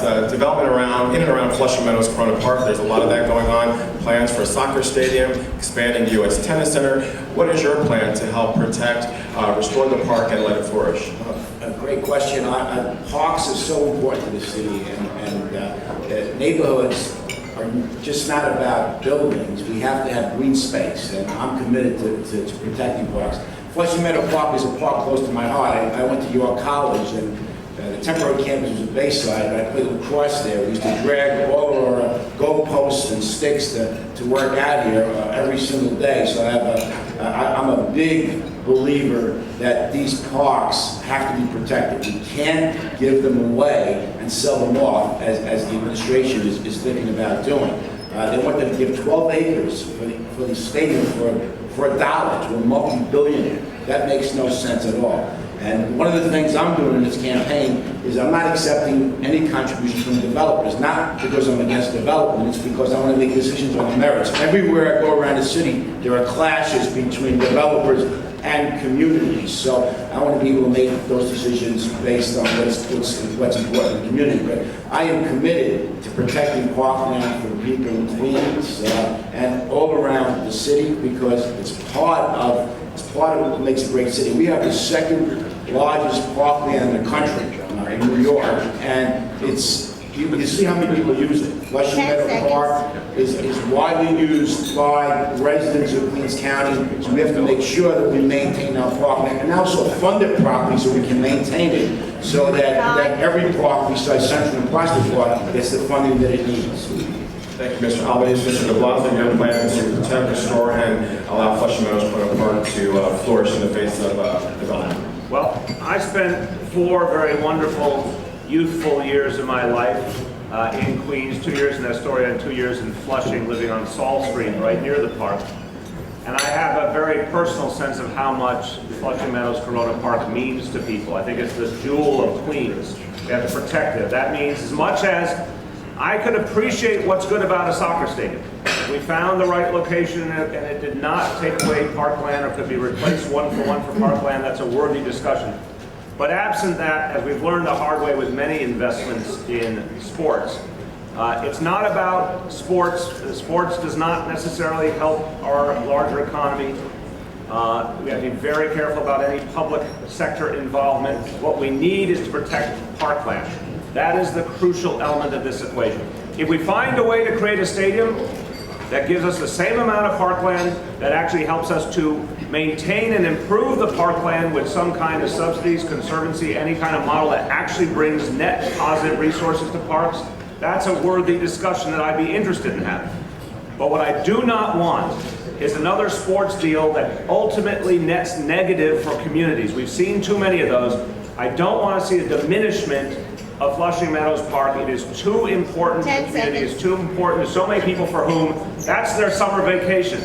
development in and around Flushing Meadows-Corona Park. There's a lot of that going on. Plans for a soccer stadium, expanding the U.S. Tennis Center. What is your plan to help protect, restore the park, and let it flourish? A great question. Parks are so important to the city, and neighborhoods are just not about buildings. We have to have green space, and I'm committed to protecting parks. Flushing Meadow Park is a park close to my heart. I went to York College, and the temporary campus was at Bayside, and I played lacrosse there. We used to drag all our goalposts and sticks to work out here every single day. So I'm a big believer that these parks have to be protected. We can't give them away and sell them off, as the administration is thinking about doing. They want them to give 12 acres for the stadium for $1 to a multi-billionaire. That makes no sense at all. And one of the things I'm doing in this campaign is I'm not accepting any contributions from developers, not because I'm against development, it's because I want to make decisions on the merits. Everywhere I go around the city, there are clashes between developers and communities. So I want to be able to make those decisions based on what's important in the community. But I am committed to protecting parkland for people in Queens and all around the city, because it's part of what makes a great city. We have the second largest parkland in the country in New York, and you see how many people use it. Flushing Meadow Park is widely used by residents of Queens County, so we have to make sure that we maintain our parkland and also fund it properly so we can maintain it, so that every park besides Central and Prospect Park gets the funding that it needs. Thank you, Mr. Albanese. Mr. de Blasio, your plan is to protect, restore, and allow Flushing Meadows-Corona Park to flourish in the face of development. Well, I spent 4 very wonderful, youthful years of my life in Queens, 2 years in Astoria and 2 years in Flushing, living on Saul Street, right near the park. And I have a very personal sense of how much Flushing Meadows-Corona Park means to people. I think it's the jewel of Queens. We have to protect it. That means as much as I could appreciate what's good about a soccer stadium. If we found the right location and it did not take away parkland or could be replaced one for parkland, that's a worthy discussion. But absent that, as we've learned the hard way with many investments in sports, it's not about sports. Sports does not necessarily help our larger economy. We have to be very careful about any public sector involvement. What we need is to protect parkland. That is the crucial element of this equation. If we find a way to create a stadium that gives us the same amount of parkland, that actually helps us to maintain and improve the parkland with some kind of subsidies, conservancy, any kind of model that actually brings net positive resources to parks, that's a worthy discussion that I'd be interested in having. But what I do not want is another sports deal that ultimately nets negative for communities. We've seen too many of those. I don't want to see a diminishment of Flushing Meadows Park. It is too important to the community. It's too important to so many people for whom that's their summer vacation.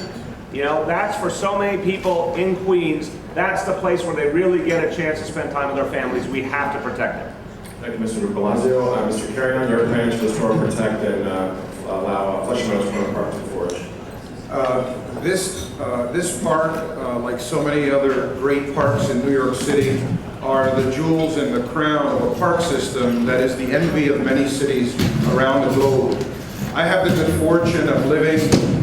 You know, that's for so many people in Queens, that's the place where they really get a chance to spend time with their families. We have to protect it. Thank you, Mr. de Blasio. Mr. Carrion, your plan to restore, protect, and allow Flushing Meadows-Corona Park to flourish. This park, like so many other great parks in New York City, are the jewels in the crown of a park system that is the envy of many cities around the globe. I have the good fortune of living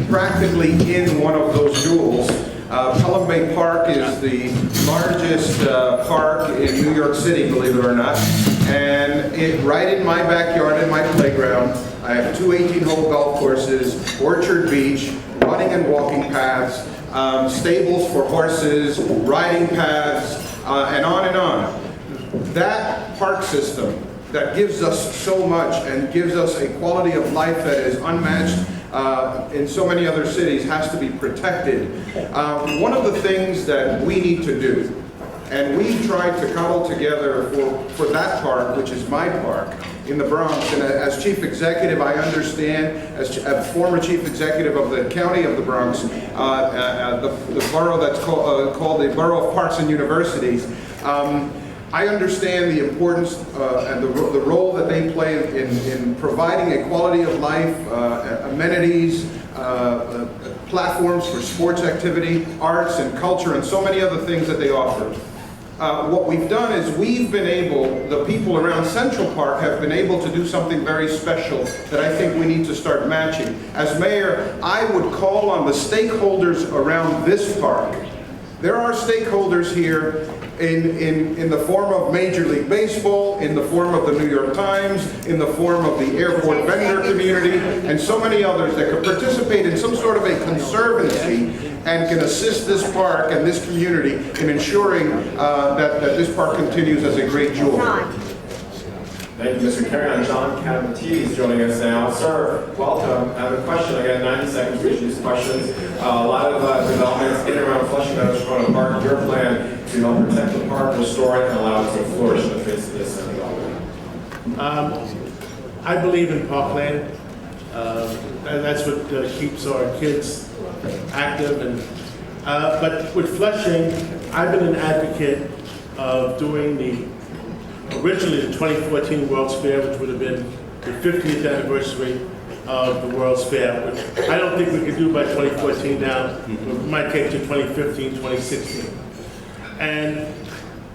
practically in one of those jewels. Pelham Bay Park is the largest park in New York City, believe it or not, and right in my backyard, in my playground, I have 2 18-hole golf courses, Orchard Beach, running and walking paths, stables for horses, riding paths, and on and on. That park system that gives us so much and gives us a quality of life that is unmatched in so many other cities has to be protected. One of the things that we need to do, and we've tried to cobble together for that park, which is my park, in the Bronx, and as chief executive, I understand, as a former chief executive of the county of the Bronx, the borough that's called the Borough of Parks and Universities, I understand the importance and the role that they play in providing a quality of life, amenities, platforms for sports activity, arts and culture, and so many other things that they offer. what we've done is we've been able, the people around Central Park have been able to do something very special that I think we need to start matching. As mayor, I would call on the stakeholders around this park. There are stakeholders here in the form of Major League Baseball, in the form of the New York Times, in the form of the airport vendor community, and so many others that could participate in some sort of a conservancy and can assist this park and this community in ensuring that this park continues as a great jewel. Thank you, Mr. Carey. And John Cavanti is joining us now. Sir, welcome. I have a question. I got 90 seconds to issue these questions. A lot of developments in and around Flushing Meadows-Corona Park. Your plan to help protect the park, restore it, and allow it to flourish in the face of this development. I believe in parkland, and that's what keeps our kids active. And but with Flushing, I've been an advocate of doing originally the 2014 World's Fair, which would have been the 50th anniversary of the World's Fair, which I don't think we could do by 2014 now. It might take to 2015, 2016. And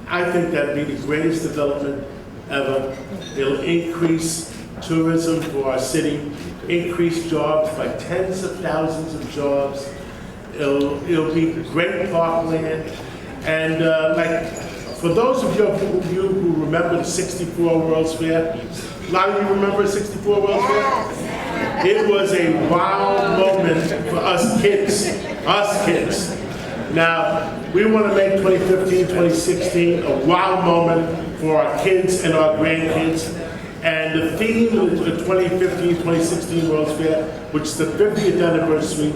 I think that'd be the greatest development ever. It'll increase tourism for our city, increase jobs by tens of thousands of jobs. It'll be great parkland. And for those of you who remember the '64 World's Fair, a lot of you remember the '64 World's Fair? It was a wow moment for us kids. Now, we want to make 2015, 2016 a wow moment for our kids and our grandkids. And the theme of the 2015, 2016 World's Fair, which is the 50th anniversary,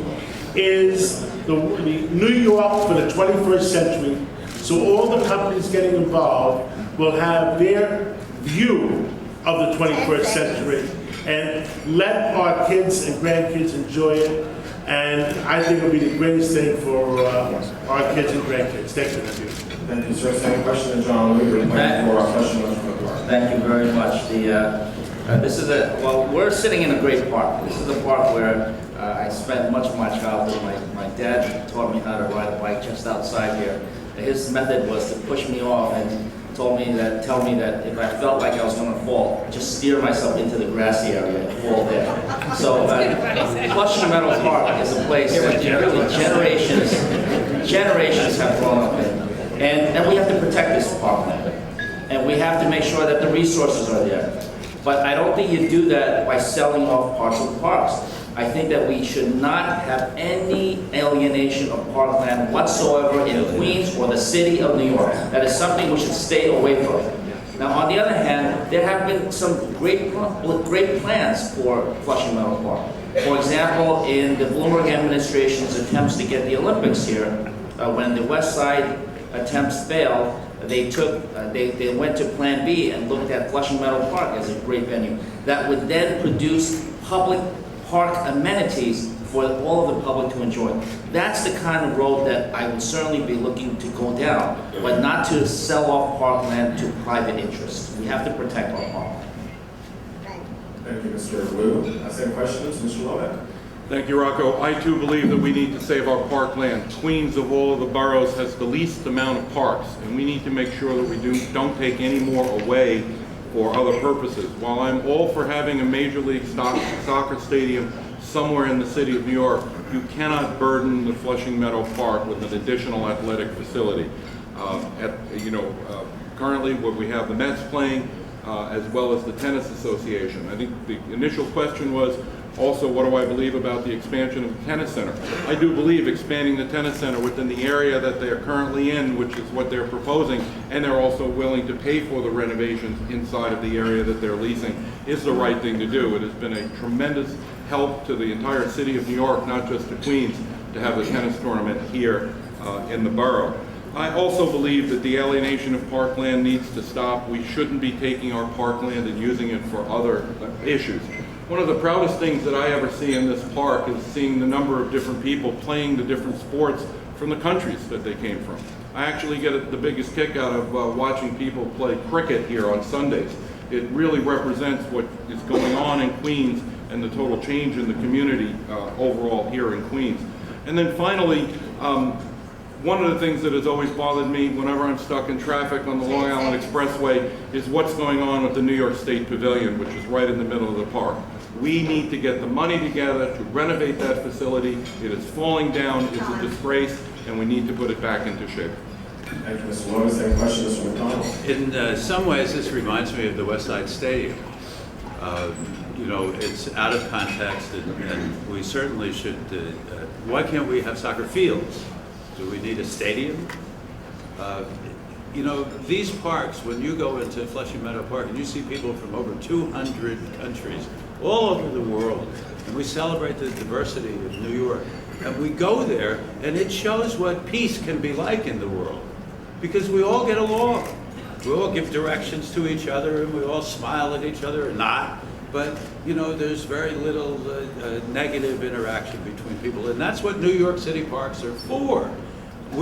is the New York for the 21st century. So all the companies getting involved will have their view of the 21st century and let our kids and grandkids enjoy it. And I think it'll be the greatest thing for our kids and grandkids. Thank you. Thank you, sir. Same question to John Luger for our question from the park. Thank you very much. We're sitting in a great park. This is a park where I spent much of my childhood. My dad taught me how to ride a bike just outside here. His method was to push me off and tell me that if I felt like I was going to fall, just steer myself into the grassy area and fall there. So Flushing Meadows Park is a place that really generations have grown up in. And we have to protect this parkland. And we have to make sure that the resources are there. But I don't think you do that by selling off parts of the parks. I think that we should not have any alienation of parkland whatsoever in Queens or the city of New York. That is something we should stay away from. Now, on the other hand, there have been some great plans for Flushing Meadows Park. For example, in the Bloomberg administration's attempts to get the Olympics here, when the West Side attempts failed, they went to Plan B and looked at Flushing Meadows Park as a great venue that would then produce public park amenities for all of the public to enjoy. That's the kind of road that I would certainly be looking to go down, but not to sell off parkland to private interests. We have to protect our park. Thank you, Mr. Wu. Same questions, Mr. Lomax. Thank you, Rocco. I too believe that we need to save our parkland. Queens of all of the boroughs has the least amount of parks, and we need to make sure that we don't take any more away for other purposes. While I'm all for having a Major League soccer stadium somewhere in the city of New York, you cannot burden the Flushing Meadow Park with an additional athletic facility. Currently, we have the Mets playing, as well as the Tennis Association. I think the initial question was also, what do I believe about the expansion of the tennis center? I do believe expanding the tennis center within the area that they're currently in, which is what they're proposing, and they're also willing to pay for the renovations inside of the area that they're leasing, is the right thing to do. It has been a tremendous help to the entire city of New York, not just to Queens, to have a tennis tournament here in the borough. I also believe that the alienation of parkland needs to stop. We shouldn't be taking our parkland and using it for other issues. One of the proudest things that I ever see in this park is seeing the number of different people playing the different sports from the countries that they came from. I actually get the biggest kick out of watching people play cricket here on Sundays. It really represents what is going on in Queens and the total change in the community overall here in Queens. And then finally, One of the things that has always bothered me whenever I'm stuck in traffic on the Long Island Expressway is what's going on with the New York State Pavilion, which is right in the middle of the park. We need to get the money together to renovate that facility. It is falling down, it's a disgrace, and we need to put it back into shape. Thank you, Mr. Lewis. Any questions, Mr. McDonald? In some ways, this reminds me of the West Side Stadium. You know, it's out of context, and we certainly should. Why can't we have soccer fields? Do we need a stadium? You know, these parks, when you go into Flushing Meadow Park and you see people from over 200 countries, all over the world, and we celebrate the diversity of New York, and we go there, and it shows what peace can be like in the world, because we all get along. We all give directions to each other, and we all smile at each other, or not. But, you know, there's very little negative interaction between people, and that's what New York City parks are for.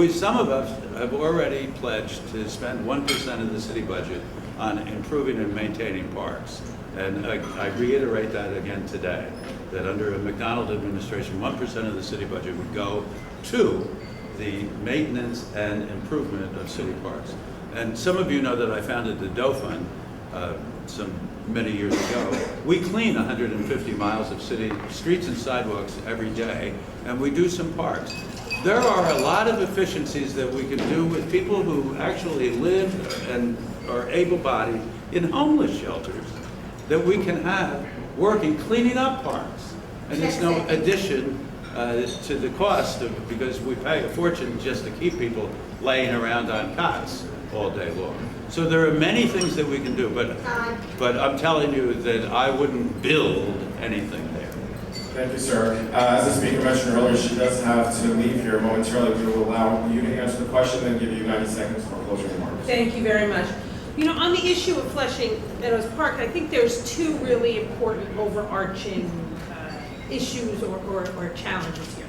Some of us have already pledged to spend 1% of the city budget on improving and maintaining parks. And I reiterate that again today, that under a McDonald administration, 1% of the city budget would go to the maintenance and improvement of city parks. And some of you know that I founded the Doe Fund many years ago. We clean 150 miles of city streets and sidewalks every day, and we do some parks. There are a lot of efficiencies that we can do with people who actually live and are able-bodied in homeless shelters that we can have working, cleaning up parks. And there's no addition to the cost because we pay a fortune just to keep people laying around on cots all day long. So there are many things that we can do, but I'm telling you that I wouldn't build anything there. Thank you, sir. As the speaker mentioned earlier, she does have to leave here momentarily. We will allow you to answer the question and give you 90 seconds for closing remarks. Thank you very much. You know, on the issue of Flushing Meadows Park, I think there's two really important overarching issues or challenges here.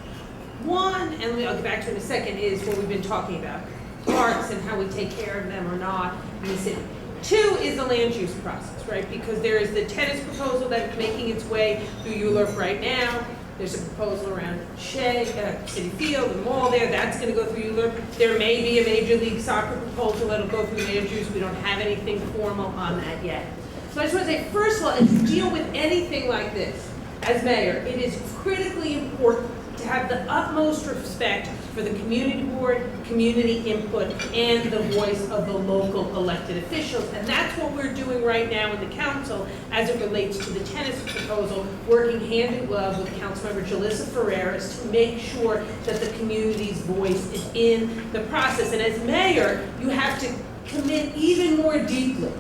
One, and I'll get back to it in a second, is what we've been talking about, parks and how we take care of them or not in the city. Two is the land use process, right? Because there is the tennis proposal that's making its way through ULURP right now. There's a proposal around City Field, the mall there, that's going to go through ULURP. There may be a Major League Soccer proposal that'll go through land use. We don't have anything formal on that yet. So I just want to say, first of all, as you deal with anything like this, as mayor, it is critically important to have the utmost respect for the community board, community input, and the voice of the local elected officials. And that's what we're doing right now in the council as it relates to the tennis proposal, working hand in glove with Councilmember Jalissa Ferreras to make sure that the community's voice is in the process. And as mayor, you have to commit even more deeply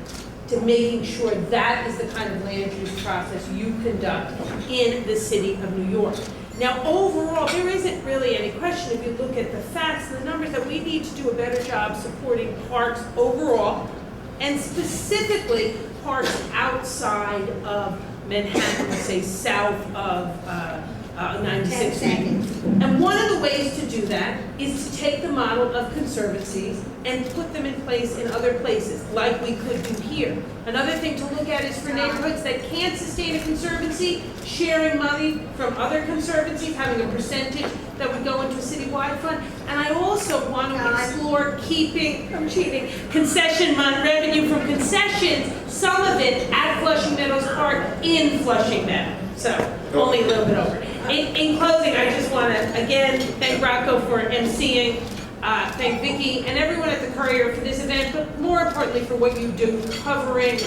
to making sure that is the kind of land use process you conduct in the city of New York. Now, overall, there isn't really any question, if you look at the facts and the numbers, that we need to do a better job supporting parks overall, and specifically parks outside of Manhattan, let's say south of 96th Street. And one of the ways to do that is to take the model of conservancies and put them in place in other places, like we could do here. Another thing to look at is for neighborhoods that can't sustain a conservancy, sharing money from other conservancies, having a percentage that would go into a citywide fund. And I also want to explore keeping concession money, revenue from concessions, some of it at Flushing Meadows Park in Flushing Meadow. So, only a little bit over. In closing, I just want to, again, thank Rocco for emceeing, thank Vicki and everyone at the Courier for this event, but more importantly for what you do covering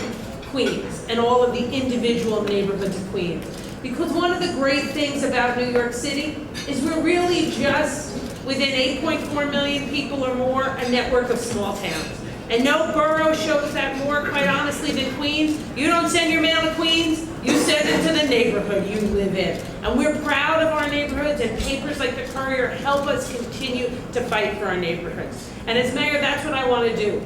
Queens and all of the individual neighborhoods of Queens. Because one of the great things about New York City is we're really just, within 8.4 million people or more, a network of small towns. And no borough shows that more, quite honestly, than Queens. You don't send your mail to Queens, you send it to the neighborhood you live in. And we're proud of our neighborhoods, and papers like the Courier help us continue to fight for our neighborhoods. And as mayor, that's what I want to do.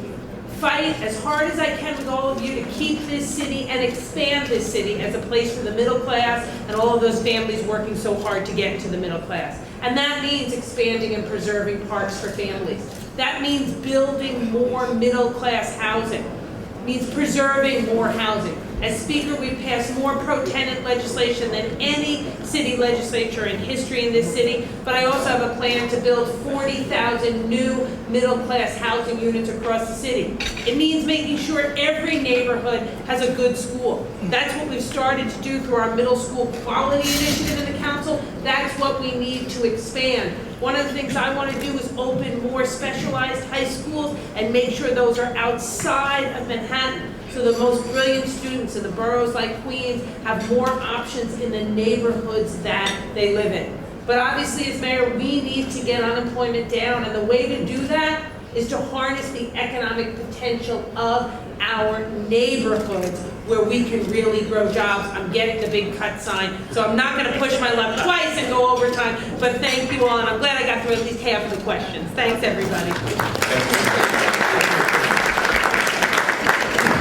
Fight as hard as I can with all of you to keep this city and expand this city as a place for the middle class and all of those families working so hard to get into the middle class. And that means expanding and preserving parks for families. That means building more middle-class housing. It means preserving more housing. As Speaker, we passed more pro-tenant legislation than any city legislature in history in this city, but I also have a plan to build 40,000 new middle-class housing units across the city. It means making sure every neighborhood has a good school. That's what we've started to do through our middle school quality initiative in the council. That's what we need to expand. One of the things I want to do is open more specialized high schools and make sure those are outside of Manhattan, so the most brilliant students in the boroughs like Queens have more options in the neighborhoods that they live in. But obviously, as mayor, we need to get unemployment down, and the way to do that is to harness the economic potential of our neighborhoods where we can really grow jobs. I'm getting the big cut sign, so I'm not going to push my luck twice and go overtime, but thank you all, and I'm glad I got through at least half of the questions. Thanks, everybody.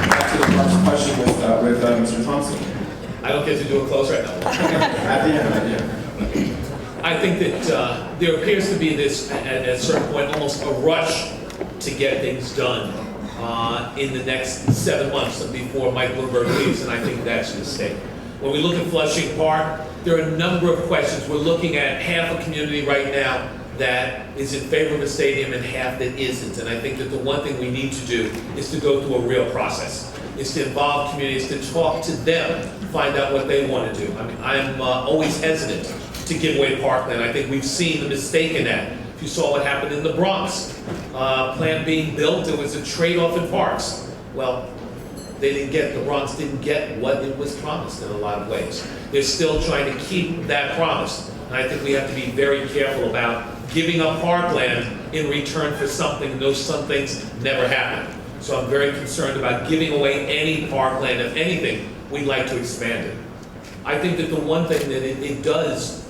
Back to the first question with Mr. Thompson. I don't get to do a close right now. At the end. I think that there appears to be this, at a certain point, almost a rush to get things done in the next 7 months before Mike Bloomberg leaves, and I think that's a mistake. When we look at Flushing Park, there are a number of questions. We're looking at half a community right now that is in favor of a stadium and half that isn't, and I think that the one thing we need to do is to go through a real process, is to involve communities, to talk to them, find out what they want to do. I mean, I'm always hesitant to give away parkland. I think we've seen the mistake in that. If you saw what happened in the Bronx, plant being built, it was a trade-off in parks. Well, the Bronx didn't get what it was promised in a lot of ways. They're still trying to keep that promise. And I think we have to be very careful about giving up parkland in return for something, and some things never happen. So I'm very concerned about giving away any parkland. If anything, we'd like to expand it. I think that the one thing that it does,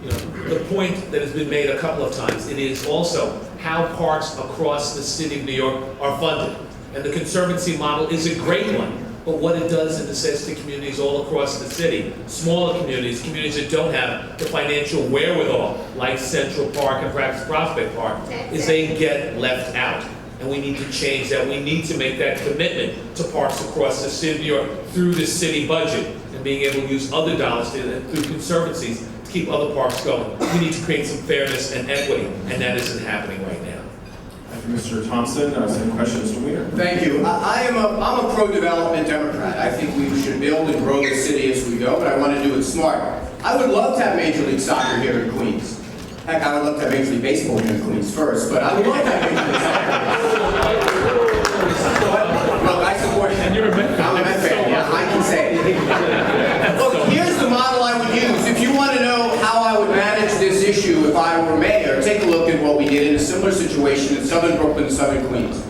the point that has been made a couple of times, it is also how parks across the city of New York are funded. And the Conservancy model is a great one, but what it does, and it says to communities all across the city, smaller communities that don't have the financial wherewithal, like Central Park and perhaps Prospect Park, is they get left out. And we need to change that. We need to make that commitment to parks across the city of New York through the city budget and being able to use other dollars through conservancies to keep other parks going. We need to create some fairness and equity, and that isn't happening right now. Thank you, Mr. Thompson. Same question, Mr. Weiner. Thank you. I'm a pro-development Democrat. I think we should build and grow the city as we go, but I want to do it smart. I would love to have Major League Soccer here in Queens. Heck, I would love to have Major League Baseball here in Queens first, but I would love to have Major League Soccer. Look, I support you. I'm a Met fan, yeah, I can say it. Look, here's the model I would use. If you want to know how I would manage this issue if I were mayor, take a look at what we did in a similar situation in southern Brooklyn and southern Queens.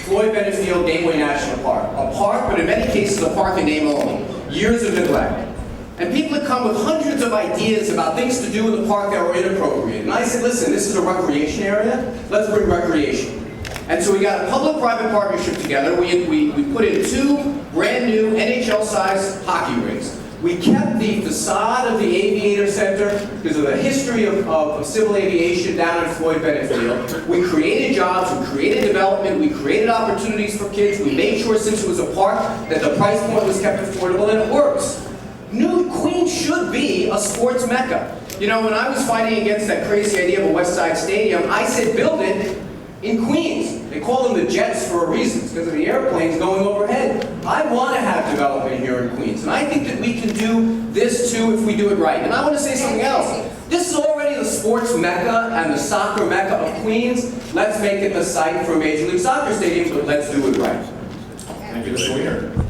Floyd Bennett Field, Gateway National Park. A park, but in many cases a park in name only. Years of neglect. And people had come with hundreds of ideas about things to do in the park that were inappropriate. And I said, listen, this is a recreation area. Let's bring recreation. And so we got a public-private partnership together. We put in 2 brand new NHL-sized hockey rinks. We kept the facade of the Aviator Center because of the history of civil aviation down at Floyd Bennett Field. We created jobs, we created development, we created opportunities for kids. We made sure, since it was a park, that the price point was kept affordable, and it works. New Queens should be a sports mecca. You know, when I was fighting against that crazy idea of a West Side Stadium, I said build it in Queens. They call them the jets for a reason, because of the airplanes going overhead. I want to have development here in Queens, and I think that we can do this too if we do it right. And I want to say something else. This is already the sports mecca and the soccer mecca of Queens. Let's make it the site for a Major League Soccer stadium, but let's do it right. Thank you, Mr. Weiner.